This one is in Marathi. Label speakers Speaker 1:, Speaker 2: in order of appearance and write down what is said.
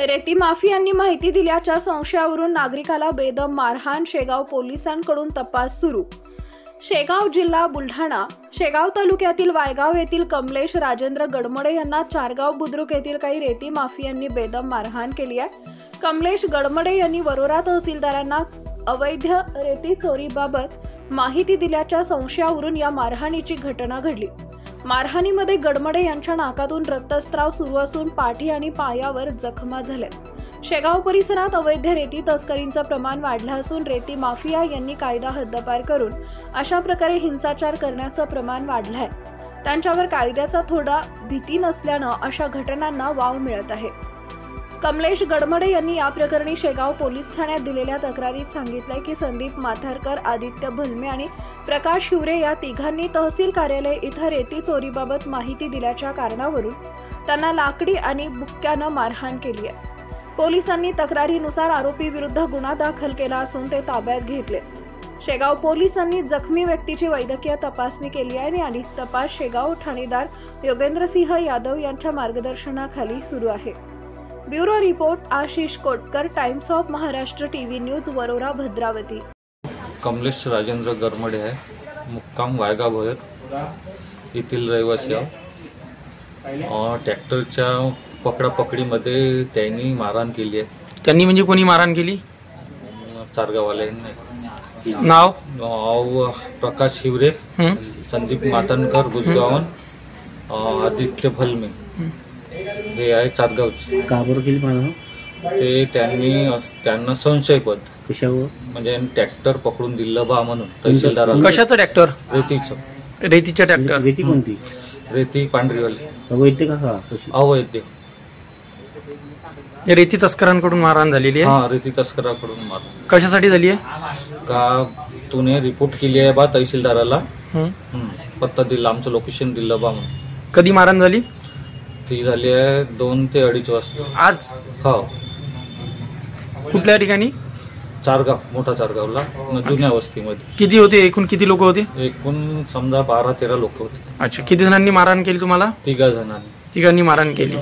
Speaker 1: रेती माफियांनी माहिती दिल्याच्या संशयावरून नागरिकाला बेदम मारहाण, शेगाव पोलिसांकडून तपास सुरू। शेगाव जिल्हा बुलढाणा। शेगाव तालुक्यातील वायगाव येथील कमलेश राजेंद्र गडमडे यांना चारगाव बुद्रुक येथील काही रेती माफियांनी बेदम मारहाण केली आहे। कमलेश गडमडे यांनी वरोरा तहसीलदारांना अवैध रेती चोरीबाबत माहिती दिल्याच्या संशयावरून या मारहाणीची घटना घडली। मारहाणीमध्ये गडमडे यांच्या नाकातून रक्तस्राव सुरू असून पाठी आणि पायावर जखमा झाल्यात। शेगाव परिसरात अवैध रेती तस्करींचं प्रमाण वाढलं असून रेती माफिया यांनी कायदा हद्दपार करून अशा प्रकारे हिंसाचार करण्याचं प्रमाण वाढलं आहे। त्यांच्यावर कायद्याचा थोडा भीती नसल्यानं अशा घटनांना वाव मिळत आहे। कमलेश गडमडे यांनी या प्रकरणी शेगाव पोलीस ठाण्यात दिलेल्या तक्रारीत सांगितलंय की संदीप माथारकर, आदित्य भलमे आणि प्रकाश हिवरे या तिघांनी तहसील कार्यालय इथं रेती चोरीबाबत माहिती दिल्याच्या कारणावरून त्यांना लाकडी आणि बुक्क्यानं मारहाण केली आहे। पोलिसांनी तक्रारीनुसार आरोपी विरुद्ध गुन्हा दाखल केला असून ते ताब्यात घेतले। शेगाव पोलिसांनी जखमी व्यक्तीची वैद्यकीय तपासणी केली आहे आणि तपास शेगाव ठाणेदार योगेंद्रसिंह यादव यांच्या मार्गदर्शनाखाली सुरू आहे। Bureau report Ashish Kotkar, times of Maharashtra TV news, Warora, Bhadravati.
Speaker 2: Kamlesh Rajendra Garmade आहे, मुक्काम वायगाव भोयर येथील रहिवासी आहे। ट्रॅक्टरच्या पकडापकडीमध्ये त्यांनी मारहाण केली आहे।
Speaker 3: त्यांनी म्हणजे कोणी मारहाण केली?
Speaker 2: चारगाववाल्यांनी।
Speaker 3: नाव
Speaker 2: प्रकाश हिवरे, संदीप मातनकर बुजगावन, आदित्य भलमे हे आहे चारगावचे।
Speaker 4: का बरं केली मारहाण?
Speaker 2: ते त्यांना संशयपद
Speaker 4: कशावर?
Speaker 2: म्हणजे ट्रॅक्टर पकडून दिलं बा म्हणून तहसीलदाराला।
Speaker 3: कशाचं ट्रॅक्टर? रेतीच्या ट्रॅक्टर।
Speaker 4: रेती कोणती?
Speaker 2: रेती पांढरीवाली।
Speaker 4: अवैध का?
Speaker 2: अवैध।
Speaker 3: रेती तस्करांकडून मारहाण झालेली आहे।
Speaker 2: हा, रेती तस्कराकडून मारहाण
Speaker 3: कशासाठी झाली आहे?
Speaker 2: का तुने रिपोर्ट केली आहे बा तहसीलदाराला, पत्ता दिला, आमचं लोकेशन दिलं बा म्हणून।
Speaker 3: कधी मारहाण झाली?
Speaker 2: ती झाली आहे 2 ते 2:30 वाजता
Speaker 3: आज।
Speaker 2: हो।
Speaker 3: कुठल्या ठिकाणी?
Speaker 2: चारगाव, मोठा चारगावला, जुन्या वस्तीमध्ये।
Speaker 3: किती होते एकूण? किती लोक होते?
Speaker 2: एकूण समजा 12-13 लोक होते।
Speaker 3: अच्छा, किती जणांनी मारहाण केली तुम्हाला?
Speaker 2: 3 जणांनी।
Speaker 3: तिघांनी मारहाण केली।